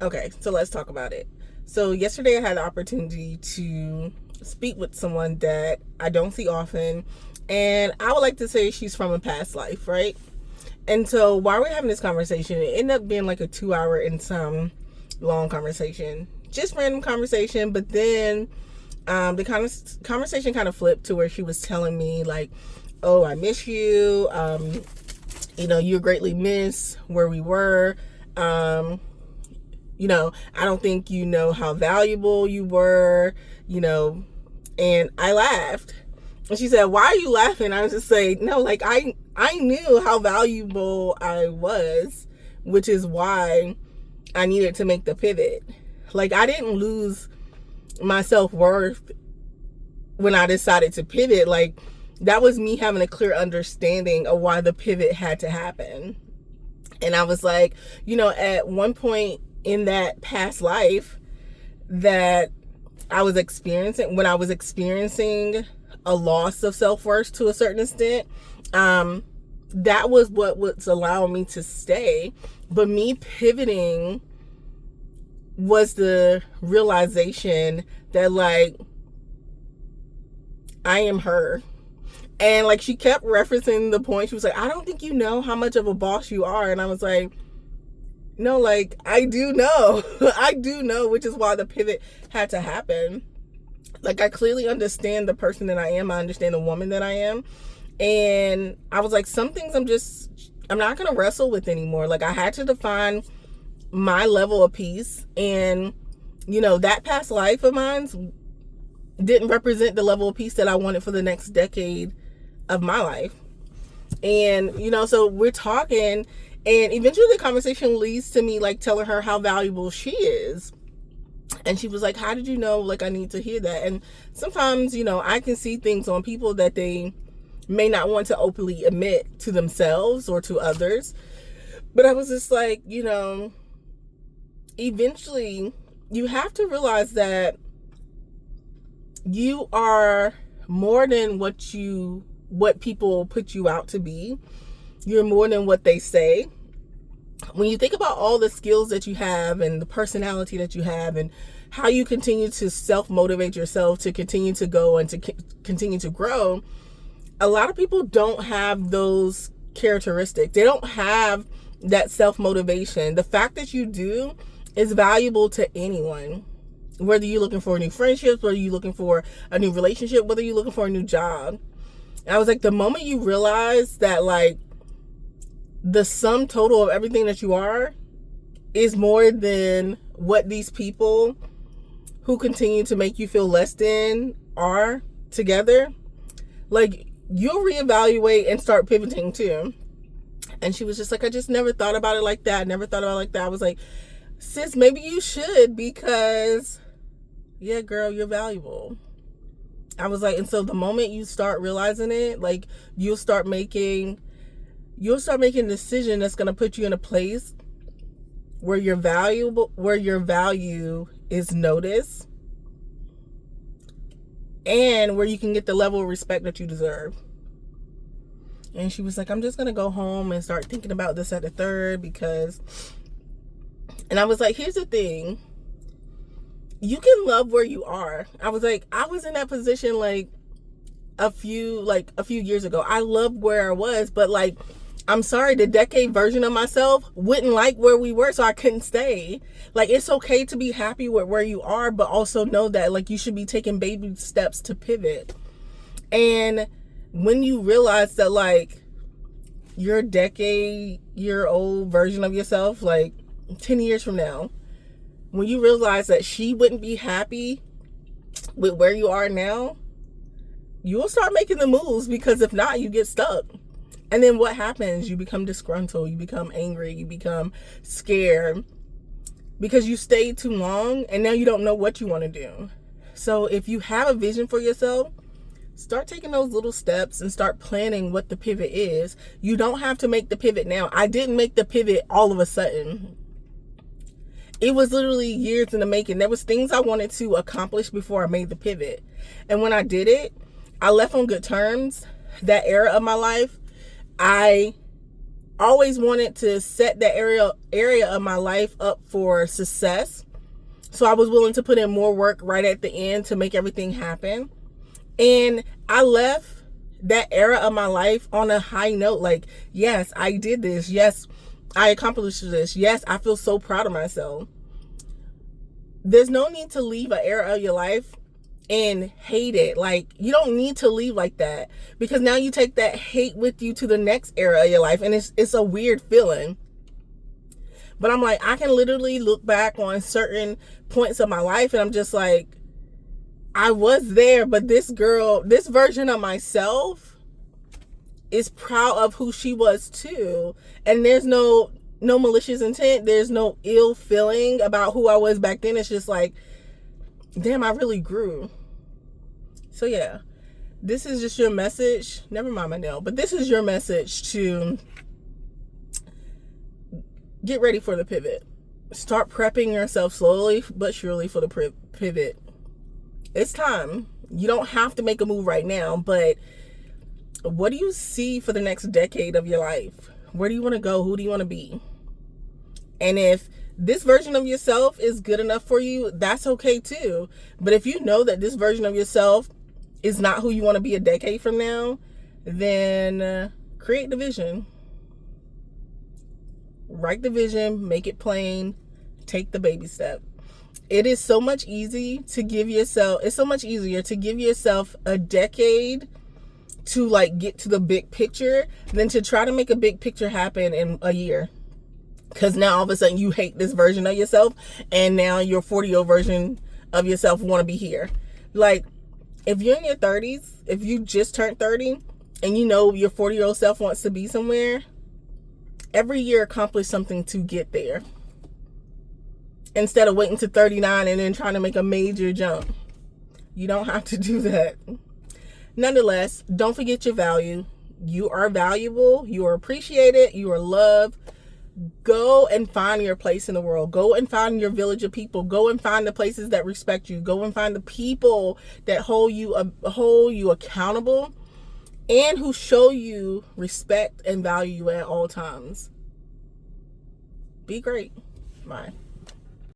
Okay, so let's talk about it. So yesterday I had the opportunity to speak with someone that I don't see often, and I would like to say she's from a past life, right? And so while we're having this conversation, it ended up being like a 2 hour and some long conversation, just random conversation. But then the kind of conversation kind of flipped to where she was telling me like, "Oh, I miss you. You greatly miss where we were. Um, I don't think you know how valuable you were, you know." And I laughed. And she said, "Why are you laughing?" I was just saying, "No, like I knew how valuable I was, which is why I needed to make the pivot. Like I didn't lose my self-worth when I decided to pivot. Like that was me having a clear understanding of why the pivot had to happen." And I was like, at one point in that past life that I was experiencing, when I was experiencing a loss of self-worth to a certain extent, that was what was allowing me to stay. But me pivoting was the realization that like I am her. And like she kept referencing the point. She was like, "I don't think you know how much of a boss you are." And I was like, "No, like I do know." I do know, which is why the pivot had to happen. Like I clearly understand the person that I am. I understand the woman that I am. And I was like, some things I'm not going to wrestle with anymore. Like I had to define my level of peace. And, that past life of mine didn't represent the level of peace that I wanted for the next decade of my life. And, so we're talking, and eventually the conversation leads to me like telling her how valuable she is. And she was like, "How did you know? Like, I need to hear that." And sometimes, I can see things on people that they may not want to openly admit to themselves or to others. But I was just like, eventually you have to realize that you are more than what people put you out to be. You're more than what they say. When you think about all the skills that you have and the personality that you have and how you continue to self-motivate yourself to continue to go and to continue to grow, a lot of people don't have those characteristics. They don't have that self-motivation. The fact that you do is valuable to anyone. Whether you're looking for new friendships, whether you're looking for a new relationship, whether you're looking for a new job. I was like, the moment you realize that like the sum total of everything that you are is more than what these people who continue to make you feel less than are together, like you'll reevaluate and start pivoting too. And she was just like, "I just never thought about it like that. I never thought about it like that." I was like, "Sis, maybe you should, because yeah, girl, you're valuable." I was like, and so the moment you start realizing it, like you'll start making a decision that's going to put you in a place where your value is noticed, and where you can get the level of respect that you deserve. And she was like, "I'm just going to go home and start thinking about this at the third because," and I was like, "Here's the thing. You can love where you are." I was like, I was in that position like a few years ago. I loved where I was, but like, I'm sorry, the decade version of myself wouldn't like where we were, so I couldn't stay. Like, it's okay to be happy with where you are, but also know that like you should be taking baby steps to pivot. And when you realize that like your decade-year-old version of yourself, like 10 years from now, when you realize that she wouldn't be happy with where you are now, you will start making the moves, because if not, you get stuck. And then what happens? You become disgruntled, you become angry, you become scared because you stayed too long and now you don't know what you want to do. So if you have a vision for yourself, start taking those little steps and start planning what the pivot is. You don't have to make the pivot now. I didn't make the pivot all of a sudden. It was literally years in the making. There was things I wanted to accomplish before I made the pivot. And when I did it, I left on good terms. That era of my life, I always wanted to set that area of my life up for success. So I was willing to put in more work right at the end to make everything happen. And I left that era of my life on a high note. Like, yes, I did this. Yes, I accomplished this. Yes, I feel so proud of myself. There's no need to leave an era of your life and hate it. Like, you don't need to leave like that, because now you take that hate with you to the next era of your life, and it's a weird feeling. But I'm like, I can literally look back on certain points of my life and I'm just like, I was there, but this girl, this version of myself is proud of who she was too. And there's no malicious intent. There's no ill feeling about who I was back then. It's just like, damn, I really grew. So yeah, this is just your message. Never mind my nail, but this is your message to get ready for the pivot. Start prepping yourself slowly but surely for the pivot. It's time. You don't have to make a move right now, but what do you see for the next decade of your life? Where do you want to go? Who do you want to be? And if this version of yourself is good enough for you, that's okay too. But if you know that this version of yourself is not who you want to be a decade from now, then create the vision. Write the vision, make it plain, take the baby step. It is so much easier to give yourself a decade to like get to the big picture than to try to make a big picture happen in a year. Because now all of a sudden you hate this version of yourself, and now your 40-year-old version of yourself want to be here. Like, if you're in your 30s, if you just turned 30 and you know your 40-year-old self wants to be somewhere, every year accomplish something to get there, instead of waiting to 39 and then trying to make a major jump. You don't have to do that. Nonetheless, don't forget your value. You are valuable. You are appreciated. You are loved. Go and find your place in the world. Go and find your village of people. Go and find the places that respect you. Go and find the people that hold you accountable and who show you respect and value you at all times. Be great. Bye.